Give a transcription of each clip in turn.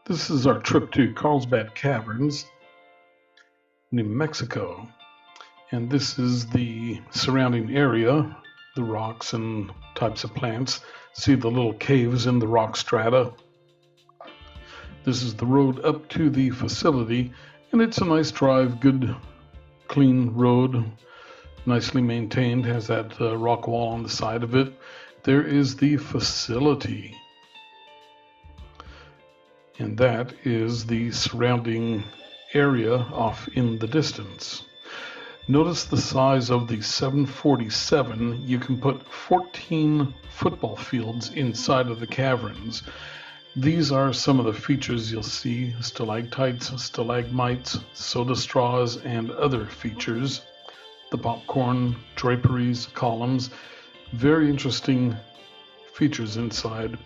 This is our trip to Carlsbad Caverns, New Mexico. And this is the surrounding area, the rocks and types of plants. See the little caves in the rock strata. This is the road up to the facility, and it's a nice drive, good, clean road, nicely maintained, has that rock wall on the side of it. There is the facility. And that is the surrounding area off in the distance. Notice the size of the 747. You can put 14 football fields inside of the caverns. These are some of the features you'll see: stalactites, stalagmites, soda straws, and other features. The popcorn, draperies, columns, very interesting features inside.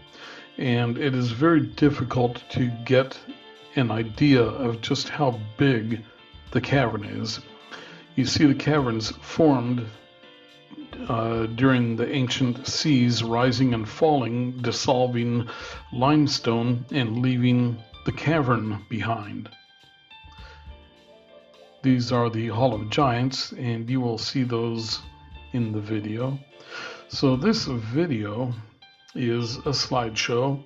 And it is very difficult to get an idea of just how big the cavern is. You see the caverns formed during the ancient seas, rising and falling, dissolving limestone and leaving the cavern behind. These are the Hall of Giants, and you will see those in the video. So this video is a slideshow,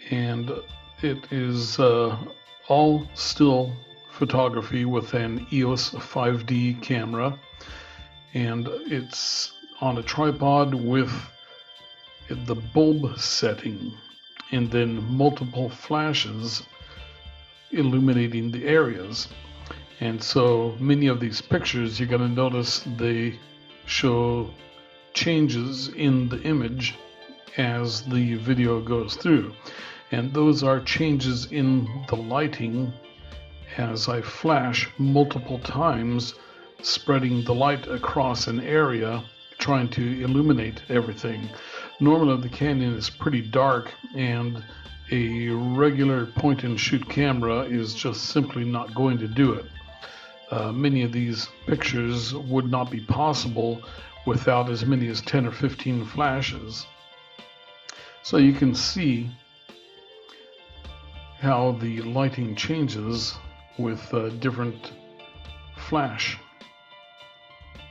and it is all still photography with an EOS 5D camera, and it's on a tripod with the bulb setting and then multiple flashes illuminating the areas. And so many of these pictures, you're going to notice they show changes in the image as the video goes through, and those are changes in the lighting as I flash multiple times, spreading the light across an area, trying to illuminate everything. Normally the canyon is pretty dark, and a regular point and shoot camera is just simply not going to do it. Many of these pictures would not be possible without as many as 10 or 15 flashes. So you can see how the lighting changes with different flash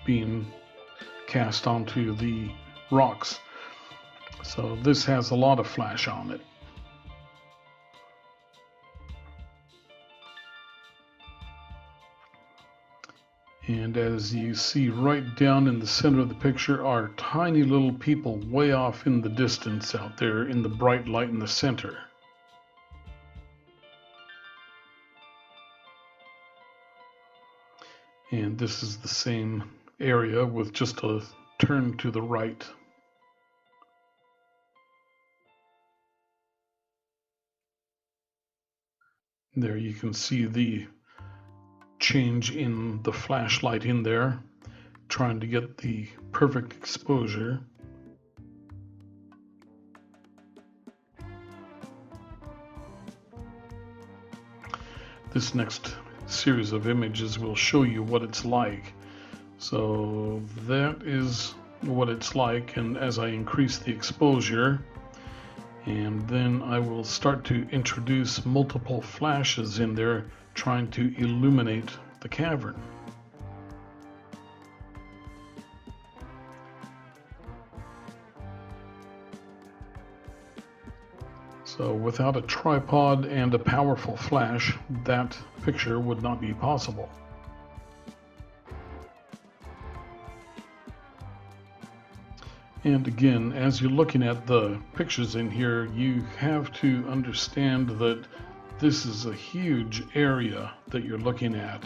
being cast onto the rocks. So this has a lot of flash on it. And as you see right down in the center of the picture are tiny little people way off in the distance out there in the bright light in the center. And this is the same area with just a turn to the right. There you can see the change in the flashlight in there, trying to get the perfect exposure. This next series of images will show you what it's like. So that is what it's like, and as I increase the exposure, and then I will start to introduce multiple flashes in there, trying to illuminate the cavern. So without a tripod and a powerful flash, that picture would not be possible. And again, as you're looking at the pictures in here, you have to understand that this is a huge area that you're looking at.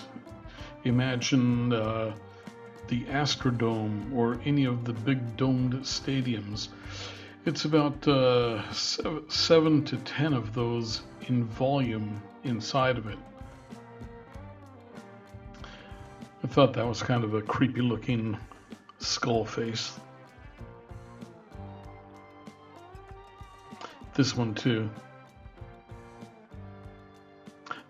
Imagine the Astrodome or any of the big domed stadiums. It's about 7 to 10 of those in volume inside of it. I thought that was kind of a creepy looking skull face. This one too.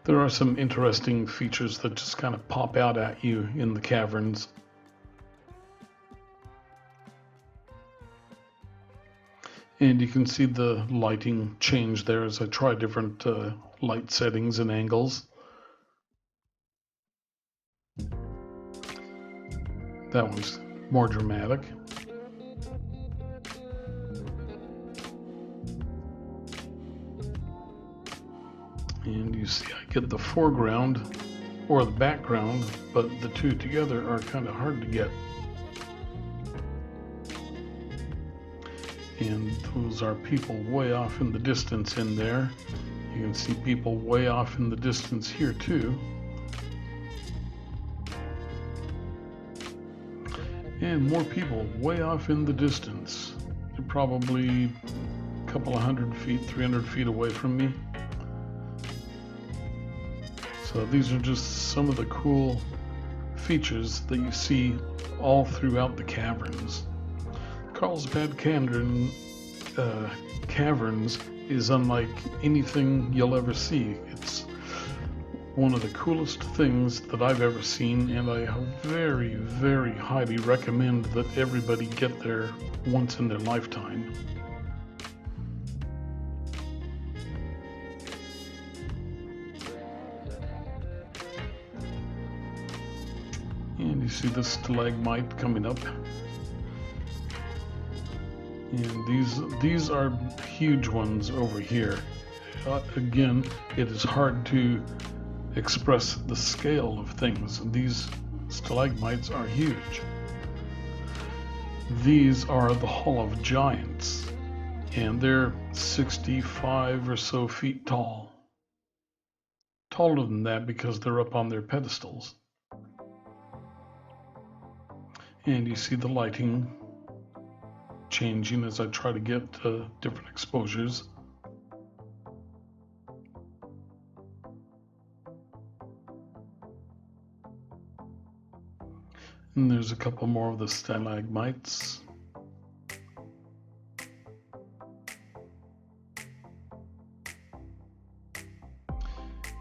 There are some interesting features that just kind of pop out at you in the caverns. And you can see the lighting change there as I try different light settings and angles. That one's more dramatic. And you see I get the foreground or the background, but the two together are kind of hard to get. And those are people way off in the distance in there. You can see people way off in the distance here too. And more people way off in the distance. They're probably a couple of 100 feet, 300 feet away from me. So these are just some of the cool features that you see all throughout the caverns. Carlsbad Caverns is unlike anything you'll ever see. It's one of the coolest things that I've ever seen, and I very, very highly recommend that everybody get there once in their lifetime. And you see the stalagmite coming up. And these are huge ones over here. Again, it is hard to express the scale of things. These stalagmites are huge. These are the Hall of Giants, and they're 65 or so feet tall. Taller than that because they're up on their pedestals. And you see the lighting changing as I try to get different exposures. And there's a couple more of the stalagmites.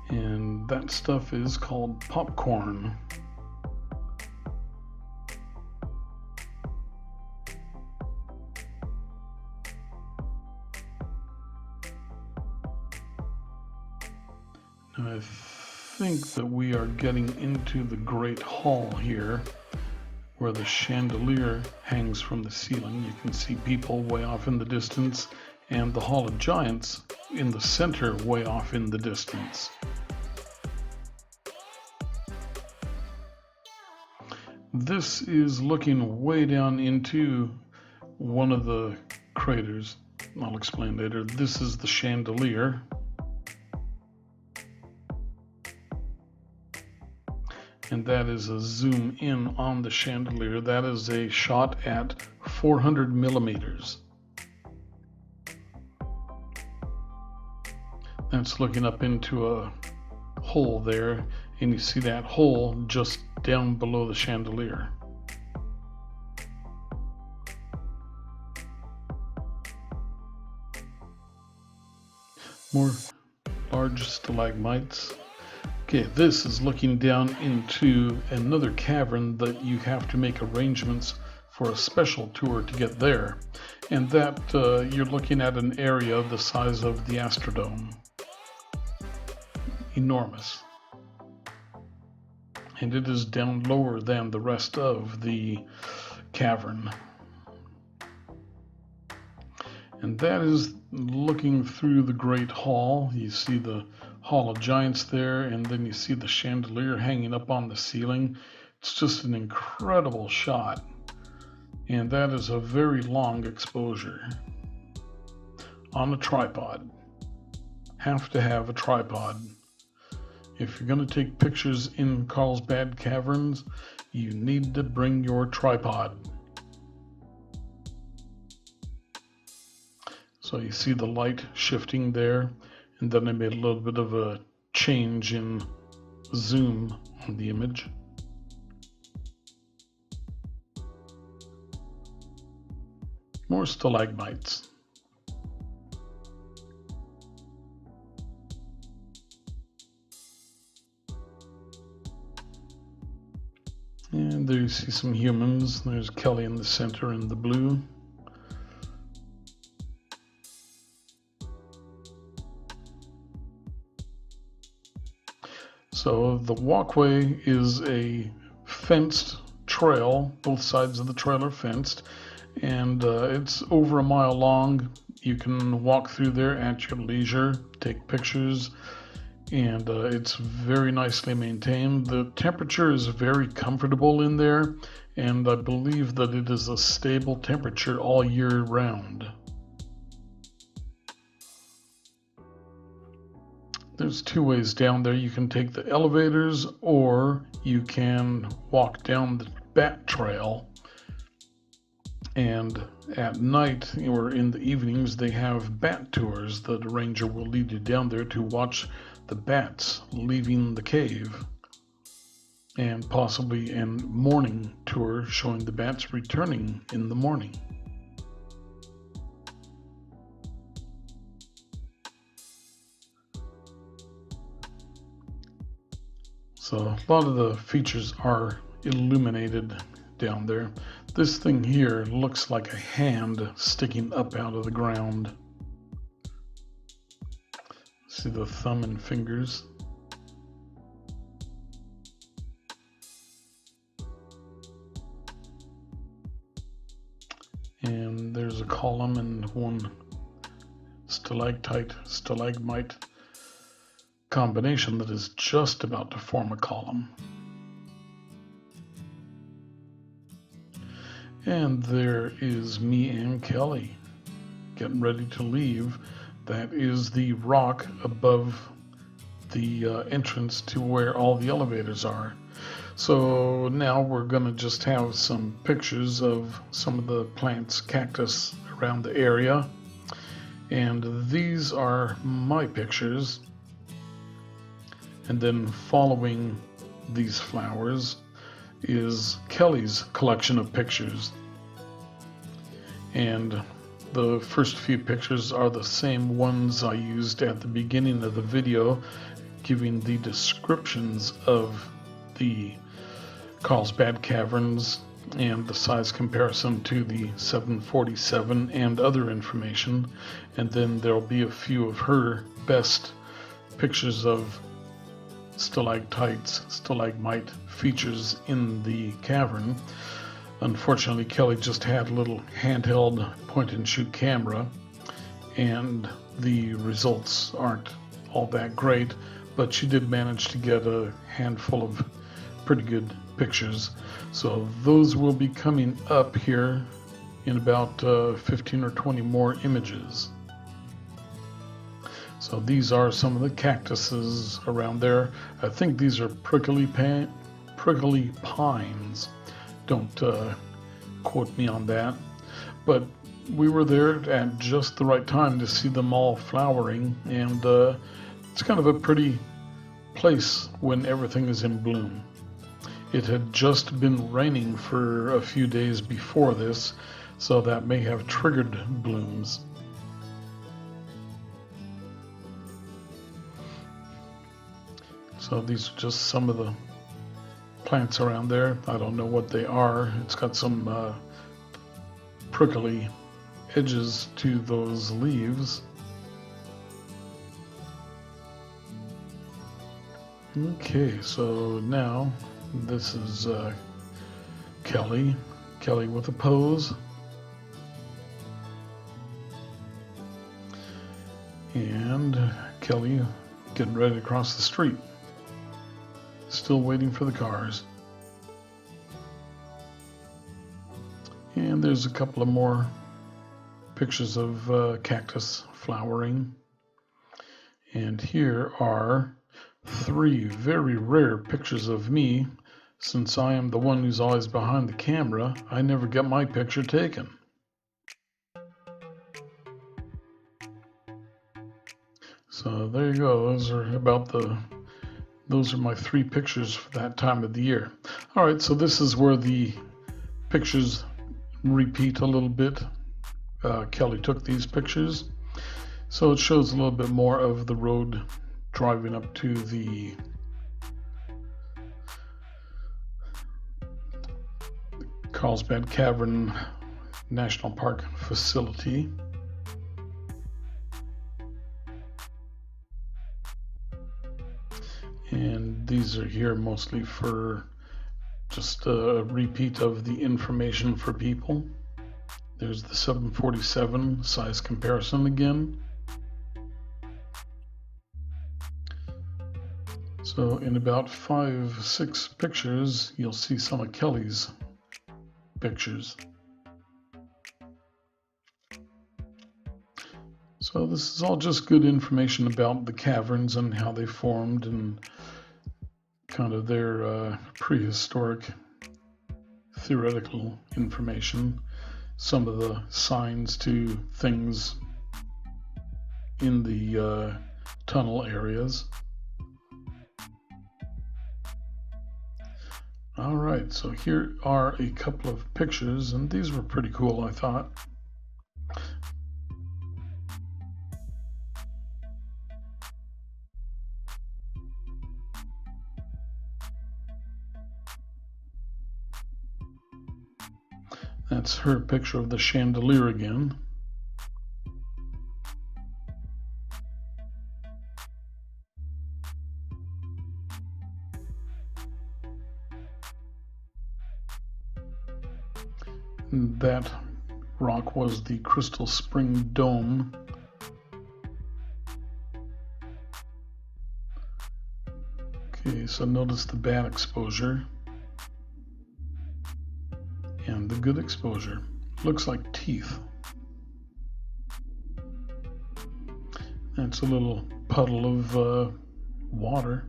And that stuff is called popcorn. I think that we are getting into the Great Hall here, where the chandelier hangs from the ceiling. You can see people way off in the distance, and the Hall of Giants in the center way off in the distance. This is looking way down into one of the craters. I'll explain later. This is the chandelier. And that is a zoom in on the chandelier. That is a shot at 400 millimeters. That's looking up into a hole there, and you see that hole just down below the chandelier. More large stalagmites. Okay, this is looking down into another cavern that you have to make arrangements for a special tour to get there. And that you're looking at an area the size of the Astrodome. Enormous. And it is down lower than the rest of the cavern. And that is looking through the Great Hall. You see the Hall of Giants there, and then you see the chandelier hanging up on the ceiling. It's just an incredible shot. And that is a very long exposure on a tripod. Have to have a tripod. If you're going to take pictures in Carlsbad Caverns, you need to bring your tripod. So you see the light shifting there, and then I made a little bit of a change in zoom on the image. More stalagmites. And there you see some humans. There's Kelly in the center in the blue. So the walkway is a fenced trail. Both sides of the trail are fenced, and it's over a mile long. You can walk through there at your leisure, take pictures, and it's very nicely maintained. The temperature is very comfortable in there, and I believe that it is a stable temperature all year round. There's two ways down there. You can take the elevators, or you can walk down the bat trail. And at night or in the evenings, they have bat tours that a ranger will lead you down there to watch the bats leaving the cave, and possibly a morning tour showing the bats returning in the morning. So a lot of the features are illuminated down there. This thing here looks like a hand sticking up out of the ground. See the thumb and fingers. And there's a column and one stalactite, stalagmite combination that is just about to form a column. And there is me and Kelly getting ready to leave. That is the rock above the entrance to where all the elevators are. So now we're going to just have some pictures of some of the plants, cactus around the area. And these are my pictures. And then following these flowers is Kelly's collection of pictures. And the first few pictures are the same ones I used at the beginning of the video, giving the descriptions of the Carlsbad Caverns and the size comparison to the 747 and other information. And then there'll be a few of her best pictures of stalactites, stalagmite features in the cavern. Unfortunately, Kelly just had a little handheld point-and-shoot camera, and the results aren't all that great, but she did manage to get a handful of pretty good pictures. So those will be coming up here in about 15 or 20 more images. So these are some of the cactuses around there. I think these are prickly pines. Don't quote me on that. But we were there at just the right time to see them all flowering, and it's kind of a pretty place when everything is in bloom. It had just been raining for a few days before this, so that may have triggered blooms. So these are just some of the plants around there. I don't know what they are. It's got some prickly edges to those leaves. Okay, so now this is Kelly with a pose. And Kelly getting ready to cross the street. Still waiting for the cars. And there's a couple of more pictures of cactus flowering. And here are 3 very rare pictures of me. Since I am the one who's always behind the camera, I never get my picture taken. So there you go. Those are my 3 pictures for that time of the year. All right, so this is where the pictures repeat a little bit. Kelly took these pictures. So it shows a little bit more of the road driving up to the Carlsbad Cavern National Park facility. And these are here mostly for just a repeat of the information for people. There's the 747 size comparison again. So in about 5-6 pictures, you'll see some of Kelly's pictures. So this is all just good information about the caverns and how they formed and kind of their prehistoric theoretical information. Some of the signs to things in the tunnel areas. All right, so here are a couple of pictures, and these were pretty cool, I thought. That's her picture of the chandelier again. And that rock was the Crystal Spring Dome. Okay, so notice the bad exposure and the good exposure. Looks like teeth. That's a little puddle of water.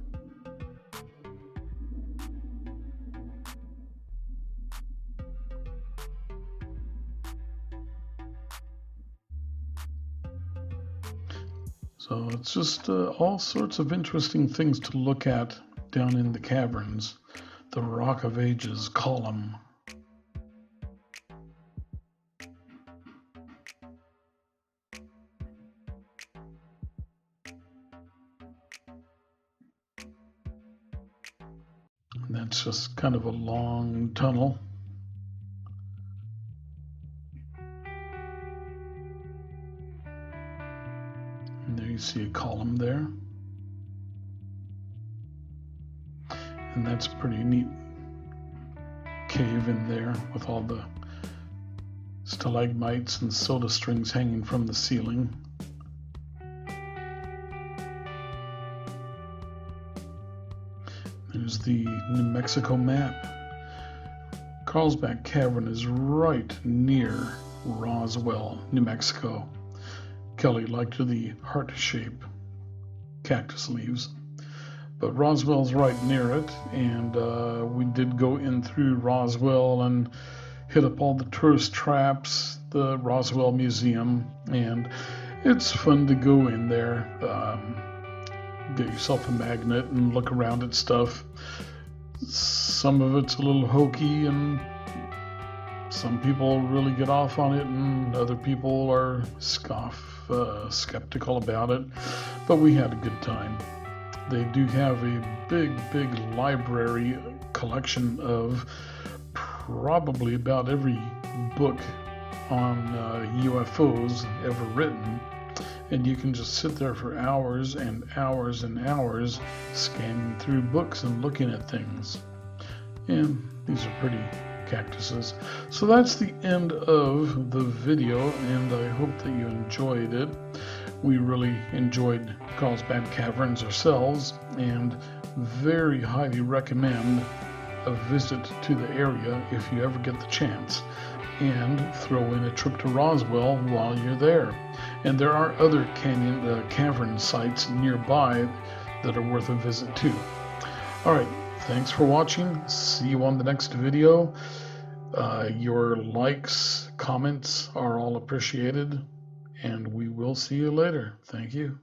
So it's just all sorts of interesting things to look at down in the caverns. The Rock of Ages column. And that's just kind of a long tunnel. And there you see a column there. And that's a pretty neat cave in there with all the stalagmites and soda strings hanging from the ceiling. There's the New Mexico map. Carlsbad Cavern is right near Roswell, New Mexico. Kelly liked the heart-shaped cactus leaves. But Roswell's right near it, and we did go in through Roswell and hit up all the tourist traps, the Roswell Museum, and it's fun to go in there. Get yourself a magnet and look around at stuff. Some of it's a little hokey, and some people really get off on it, and other people are skeptical about it. But we had a good time. They do have a big library collection of probably about every book on UFOs ever written. And you can just sit there for hours and hours and hours scanning through books and looking at things. And these are pretty cactuses. So that's the end of the video, and I hope that you enjoyed it. We really enjoyed Carlsbad Caverns ourselves, and very highly recommend a visit to the area if you ever get the chance, and throw in a trip to Roswell while you're there. And there are other cavern sites nearby that are worth a visit too. Alright, thanks for watching. See you on the next video. Your likes, comments are all appreciated, and we will see you later. Thank you.